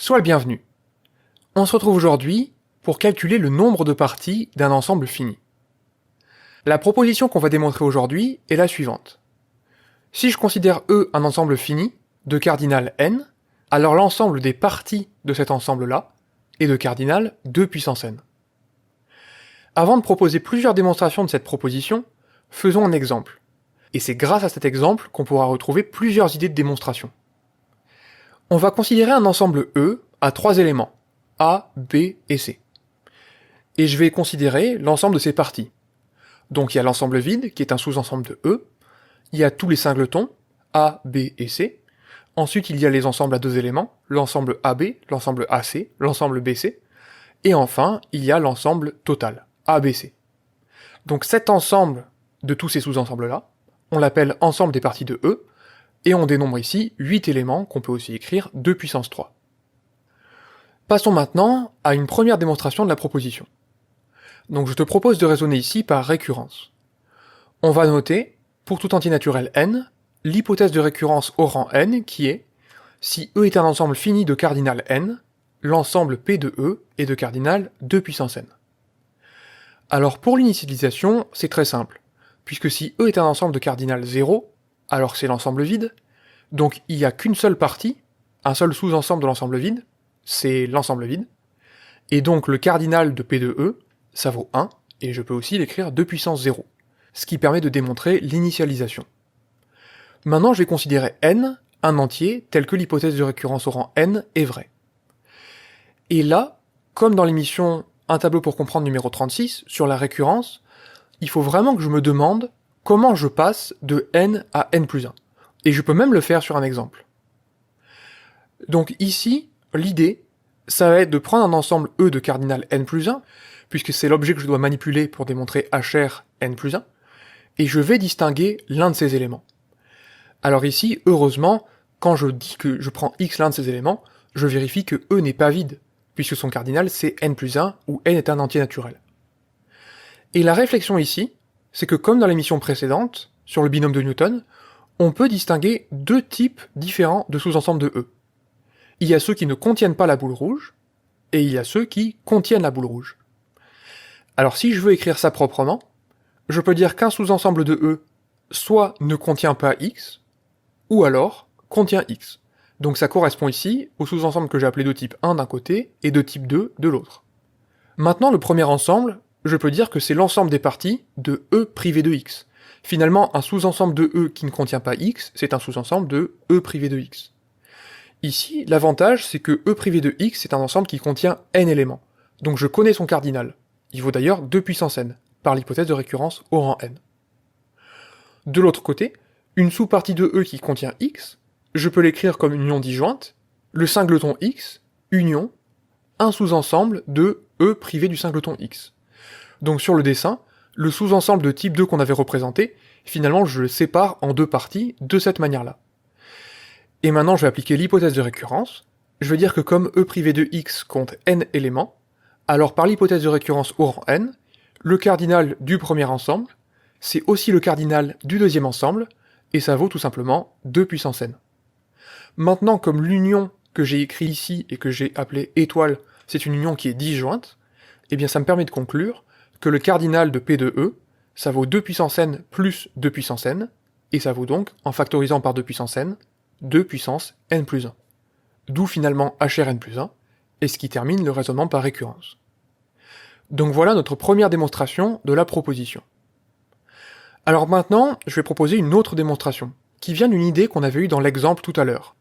Sois le bienvenu. On se retrouve aujourd'hui pour calculer le nombre de parties d'un ensemble fini. La proposition qu'on va démontrer aujourd'hui est la suivante. Si je considère E un ensemble fini, de cardinal n, alors l'ensemble des parties de cet ensemble-là est de cardinal 2 puissance n. Avant de proposer plusieurs démonstrations de cette proposition, faisons un exemple. Et c'est grâce à cet exemple qu'on pourra retrouver plusieurs idées de démonstration. On va considérer un ensemble E à 3 éléments, A, B et C. Et je vais considérer l'ensemble de ses parties. Donc il y a l'ensemble vide, qui est un sous-ensemble de E, il y a tous les singletons, A, B et C, ensuite il y a les ensembles à 2 éléments, l'ensemble AB, l'ensemble AC, l'ensemble BC, et enfin il y a l'ensemble total, ABC. Donc cet ensemble de tous ces sous-ensembles-là, on l'appelle ensemble des parties de E, et on dénombre ici 8 éléments qu'on peut aussi écrire 2 puissance 3. Passons maintenant à une première démonstration de la proposition. Donc je te propose de raisonner ici par récurrence. On va noter, pour tout entier naturel n, l'hypothèse de récurrence au rang n qui est, si E est un ensemble fini de cardinal n, l'ensemble P de E est de cardinal 2 puissance n. Alors pour l'initialisation, c'est très simple, puisque si E est un ensemble de cardinal 0, alors c'est l'ensemble vide, donc il n'y a qu'une seule partie, un seul sous-ensemble de l'ensemble vide, c'est l'ensemble vide, et donc le cardinal de P de E, ça vaut 1, et je peux aussi l'écrire 2 puissance 0, ce qui permet de démontrer l'initialisation. Maintenant je vais considérer n un entier tel que l'hypothèse de récurrence au rang n est vraie. Et là, comme dans l'émission Un tableau pour comprendre numéro 36, sur la récurrence, il faut vraiment que je me demande comment je passe de n à n plus 1. Et je peux même le faire sur un exemple. Donc ici, l'idée, ça va être de prendre un ensemble E de cardinal n plus 1, puisque c'est l'objet que je dois manipuler pour démontrer HR n plus 1, et je vais distinguer l'un de ces éléments. Alors ici, heureusement, quand je dis que je prends x l'un de ces éléments, je vérifie que E n'est pas vide, puisque son cardinal c'est n plus 1, où n est un entier naturel. Et la réflexion ici, c'est que comme dans l'émission précédente, sur le binôme de Newton, on peut distinguer deux types différents de sous-ensembles de E. Il y a ceux qui ne contiennent pas la boule rouge, et il y a ceux qui contiennent la boule rouge. Alors si je veux écrire ça proprement, je peux dire qu'un sous-ensemble de E soit ne contient pas X, ou alors contient X. Donc ça correspond ici au sous-ensemble que j'ai appelé de type 1 d'un côté et de type 2 de l'autre. Maintenant le premier ensemble, je peux dire que c'est l'ensemble des parties de E privé de X. Finalement, un sous-ensemble de E qui ne contient pas X, c'est un sous-ensemble de E privé de X. Ici, l'avantage, c'est que E privé de X, c'est un ensemble qui contient n éléments. Donc je connais son cardinal. Il vaut d'ailleurs 2 puissance n, par l'hypothèse de récurrence au rang n. De l'autre côté, une sous-partie de E qui contient X, je peux l'écrire comme une union disjointe, le singleton X, union, un sous-ensemble de E privé du singleton X. Donc sur le dessin, le sous-ensemble de type 2 qu'on avait représenté, finalement je le sépare en deux parties de cette manière-là. Et maintenant je vais appliquer l'hypothèse de récurrence, je vais dire que comme E privé de X compte n éléments, alors par l'hypothèse de récurrence au rang n, le cardinal du premier ensemble, c'est aussi le cardinal du deuxième ensemble, et ça vaut tout simplement 2 puissance n. Maintenant comme l'union que j'ai écrit ici et que j'ai appelée étoile, c'est une union qui est disjointe, eh bien ça me permet de conclure que le cardinal de P de E, ça vaut 2 puissance n plus 2 puissance n, et ça vaut donc, en factorisant par 2 puissance n, 2 puissance n plus 1. D'où finalement HRn plus 1, et ce qui termine le raisonnement par récurrence. Donc voilà notre première démonstration de la proposition. Alors maintenant, je vais proposer une autre démonstration, qui vient d'une idée qu'on avait eue dans l'exemple tout à l'heure.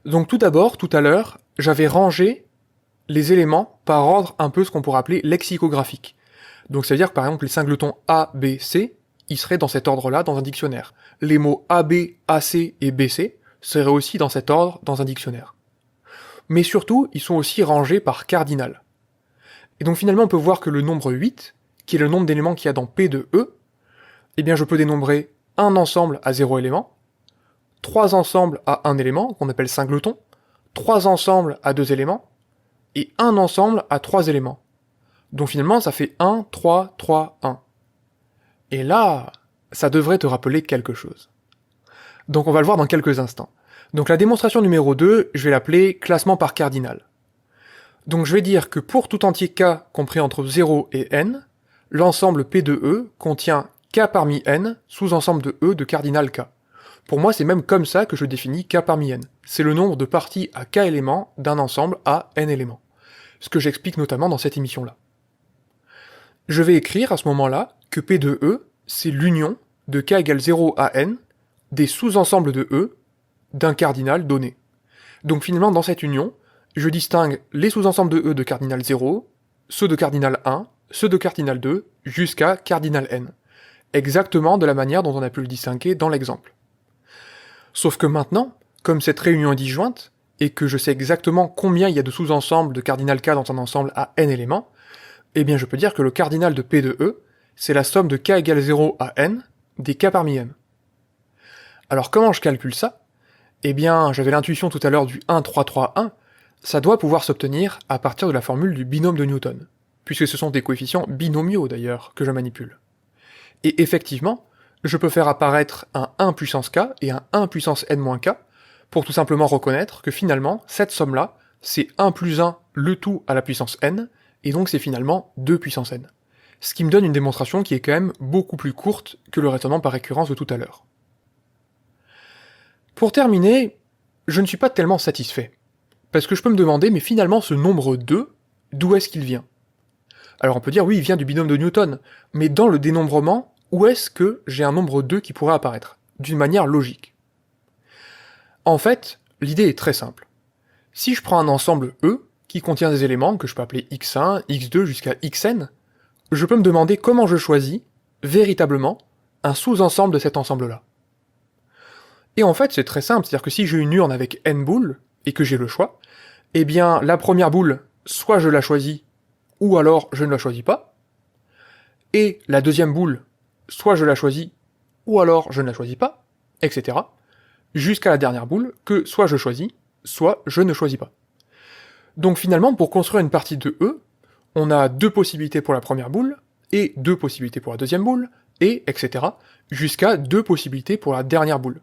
Donc tout d'abord, tout à l'heure, j'avais rangé les éléments par ordre un peu ce qu'on pourrait appeler lexicographique. Donc ça veut dire que par exemple les singletons A, B, C, ils seraient dans cet ordre-là dans un dictionnaire. Les mots AB, AC et BC seraient aussi dans cet ordre dans un dictionnaire. Mais surtout, ils sont aussi rangés par cardinal. Et donc finalement on peut voir que le nombre 8, qui est le nombre d'éléments qu'il y a dans P de E, eh bien je peux dénombrer un ensemble à 0 élément, 3 ensembles à 1 élément, qu'on appelle singleton, 3 ensembles à 2 éléments, et un ensemble à 3 éléments. Donc finalement ça fait 1, 3, 3, 1. Et là, ça devrait te rappeler quelque chose. Donc on va le voir dans quelques instants. Donc la démonstration numéro 2, je vais l'appeler classement par cardinal. Donc je vais dire que pour tout entier k compris entre 0 et n, l'ensemble P de E contient k parmi n, sous-ensemble de E de cardinal k. Pour moi, c'est même comme ça que je définis k parmi n. C'est le nombre de parties à k éléments d'un ensemble à n éléments. Ce que j'explique notamment dans cette émission-là. Je vais écrire à ce moment-là que P de E, c'est l'union de k égale 0 à n des sous-ensembles de E d'un cardinal donné. Donc finalement, dans cette union, je distingue les sous-ensembles de E de cardinal 0, ceux de cardinal 1, ceux de cardinal 2, jusqu'à cardinal n. Exactement de la manière dont on a pu le distinguer dans l'exemple. Sauf que maintenant, comme cette réunion est disjointe, et que je sais exactement combien il y a de sous-ensembles de cardinal k dans un ensemble à n éléments, eh bien je peux dire que le cardinal de P de E, c'est la somme de k égale 0 à n des k parmi n. Alors comment je calcule ça? Eh bien, j'avais l'intuition tout à l'heure du 1, 3, 3, 1, ça doit pouvoir s'obtenir à partir de la formule du binôme de Newton, puisque ce sont des coefficients binomiaux d'ailleurs que je manipule. Et effectivement, je peux faire apparaître un 1 puissance k et un 1 puissance n-k, pour tout simplement reconnaître que finalement, cette somme-là, c'est 1 plus 1 le tout à la puissance n, et donc c'est finalement 2 puissance n. Ce qui me donne une démonstration qui est quand même beaucoup plus courte que le raisonnement par récurrence de tout à l'heure. Pour terminer, je ne suis pas tellement satisfait, parce que je peux me demander, mais finalement ce nombre 2, d'où est-ce qu'il vient? Alors on peut dire oui, il vient du binôme de Newton, mais dans le dénombrement, où est-ce que j'ai un nombre 2 qui pourrait apparaître? D'une manière logique. En fait, l'idée est très simple. Si je prends un ensemble E, qui contient des éléments que je peux appeler x1, x2 jusqu'à xn, je peux me demander comment je choisis, véritablement, un sous-ensemble de cet ensemble-là. Et en fait, c'est très simple, c'est-à-dire que si j'ai une urne avec n boules, et que j'ai le choix, eh bien, la première boule, soit je la choisis, ou alors je ne la choisis pas, et la deuxième boule, soit je la choisis, ou alors je ne la choisis pas, etc., jusqu'à la dernière boule, que soit je choisis, soit je ne choisis pas. Donc finalement, pour construire une partie de E, on a 2 possibilités pour la première boule, et 2 possibilités pour la deuxième boule, et etc., jusqu'à 2 possibilités pour la dernière boule.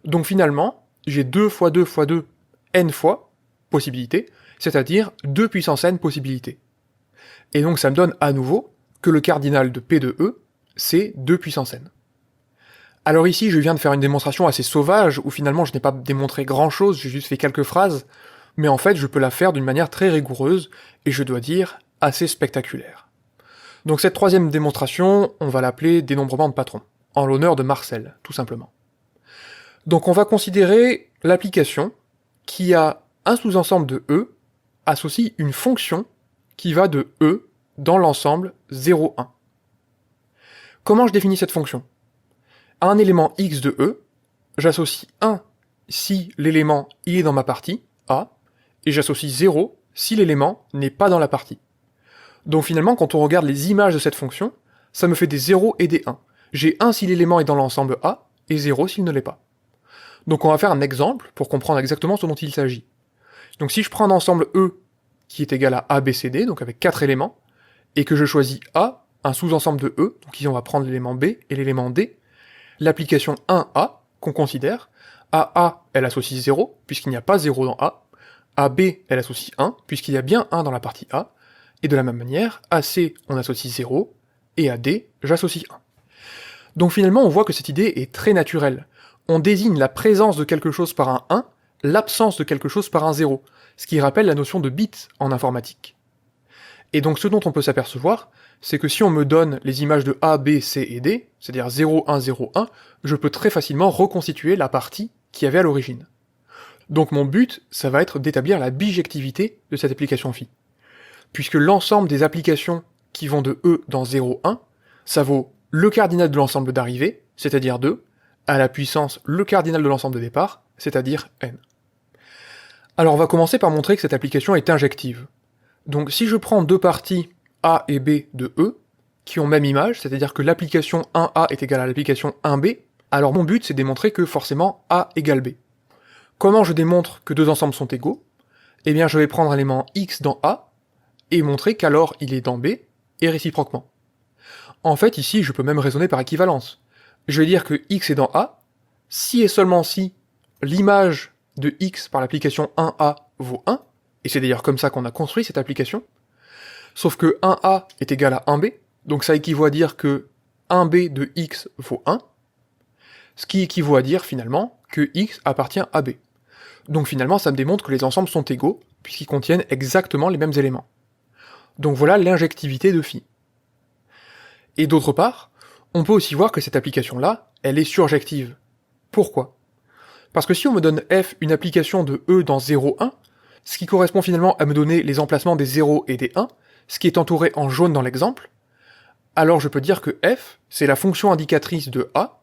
Donc finalement, j'ai 2 fois 2 fois 2, n fois possibilités, c'est-à-dire 2 puissance n possibilités. Et donc ça me donne à nouveau que le cardinal de P de E, c'est 2 puissance n. Alors ici, je viens de faire une démonstration assez sauvage, où finalement je n'ai pas démontré grand-chose, j'ai juste fait quelques phrases, mais en fait je peux la faire d'une manière très rigoureuse, et je dois dire, assez spectaculaire. Donc cette troisième démonstration, on va l'appeler dénombrement de patron, en l'honneur de Marcel, tout simplement. Donc on va considérer l'application qui a un sous-ensemble de E associe une fonction qui va de E dans l'ensemble 0, 1. Comment je définis cette fonction? À un élément x de E, j'associe 1 si l'élément il est dans ma partie, A, et j'associe 0 si l'élément n'est pas dans la partie. Donc finalement, quand on regarde les images de cette fonction, ça me fait des 0 et des 1. J'ai 1 si l'élément est dans l'ensemble A, et 0 s'il ne l'est pas. Donc on va faire un exemple pour comprendre exactement ce dont il s'agit. Donc si je prends un ensemble E qui est égal à ABCD, donc avec 4 éléments, et que je choisis A, un sous-ensemble de E, donc ici on va prendre l'élément B et l'élément D, l'application 1A, qu'on considère, à A, elle associe 0, puisqu'il n'y a pas 0 dans A, à B, elle associe 1, puisqu'il y a bien 1 dans la partie A, et de la même manière, à C, on associe 0, et à D, j'associe 1. Donc finalement, on voit que cette idée est très naturelle. On désigne la présence de quelque chose par un 1, l'absence de quelque chose par un 0, ce qui rappelle la notion de bit en informatique. Et donc ce dont on peut s'apercevoir, c'est que si on me donne les images de A, B, C et D, c'est-à-dire 0, 1, 0, 1, je peux très facilement reconstituer la partie qu'il y avait à l'origine. Donc mon but, ça va être d'établir la bijectivité de cette application phi. Puisque l'ensemble des applications qui vont de E dans 0, 1, ça vaut le cardinal de l'ensemble d'arrivée, c'est-à-dire 2, à la puissance le cardinal de l'ensemble de départ, c'est-à-dire n. Alors on va commencer par montrer que cette application est injective. Donc si je prends deux parties A et B de E, qui ont même image, c'est-à-dire que l'application 1A est égale à l'application 1B, alors mon but c'est de démontrer que forcément A égale B. Comment je démontre que deux ensembles sont égaux? Eh bien je vais prendre un élément X dans A, et montrer qu'alors il est dans B, et réciproquement. En fait ici je peux même raisonner par équivalence. Je vais dire que X est dans A, si et seulement si l'image de x par l'application 1a vaut 1, et c'est d'ailleurs comme ça qu'on a construit cette application, sauf que 1a est égal à 1b, donc ça équivaut à dire que 1b de x vaut 1, ce qui équivaut à dire finalement que x appartient à b. Donc finalement ça me démontre que les ensembles sont égaux, puisqu'ils contiennent exactement les mêmes éléments. Donc voilà l'injectivité de phi. Et d'autre part, on peut aussi voir que cette application-là, elle est surjective. Pourquoi ? Parce que si on me donne f une application de e dans 0, 1, ce qui correspond finalement à me donner les emplacements des 0 et des 1, ce qui est entouré en jaune dans l'exemple, alors je peux dire que f, c'est la fonction indicatrice de a,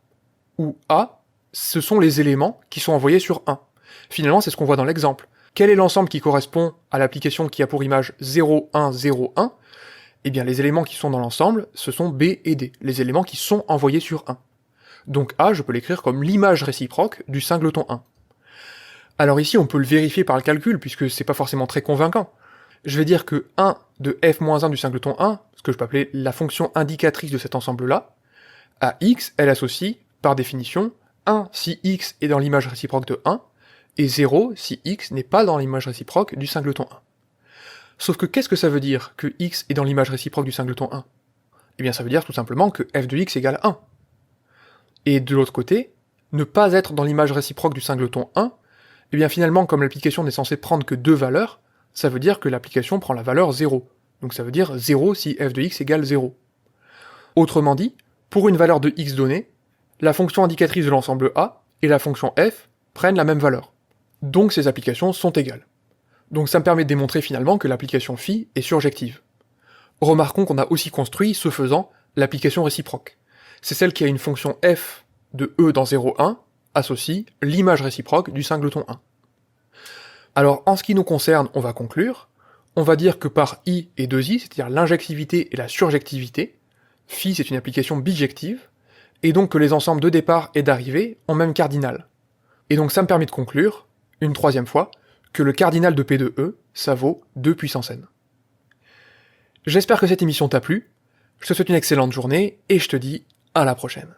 où a, ce sont les éléments qui sont envoyés sur 1. Finalement, c'est ce qu'on voit dans l'exemple. Quel est l'ensemble qui correspond à l'application qui a pour image 0, 1, 0, 1 ? Eh bien, les éléments qui sont dans l'ensemble, ce sont b et d, les éléments qui sont envoyés sur 1. Donc a, je peux l'écrire comme l'image réciproque du singleton 1. Alors ici, on peut le vérifier par le calcul, puisque c'est pas forcément très convaincant. Je vais dire que 1 de f-1 du singleton 1, ce que je peux appeler la fonction indicatrice de cet ensemble-là, à x, elle associe, par définition, 1 si x est dans l'image réciproque de 1, et 0 si x n'est pas dans l'image réciproque du singleton 1. Sauf que qu'est-ce que ça veut dire que x est dans l'image réciproque du singleton 1 ? Eh bien ça veut dire tout simplement que f de x égale 1. Et de l'autre côté, ne pas être dans l'image réciproque du singleton 1, eh bien finalement comme l'application n'est censée prendre que deux valeurs, ça veut dire que l'application prend la valeur 0. Donc ça veut dire 0 si f de x égale 0. Autrement dit, pour une valeur de x donnée, la fonction indicatrice de l'ensemble A et la fonction f prennent la même valeur. Donc ces applications sont égales. Donc ça me permet de démontrer finalement que l'application phi est surjective. Remarquons qu'on a aussi construit, ce faisant, l'application réciproque. C'est celle qui a une fonction f de e dans 0, 1, associe l'image réciproque du singleton 1. Alors en ce qui nous concerne, on va conclure, on va dire que par i et 2i, c'est-à-dire l'injectivité et la surjectivité, phi c'est une application bijective, et donc que les ensembles de départ et d'arrivée ont même cardinal. Et donc ça me permet de conclure, une troisième fois, que le cardinal de P de E, ça vaut 2 puissance n. J'espère que cette émission t'a plu, je te souhaite une excellente journée, et je te dis à la prochaine.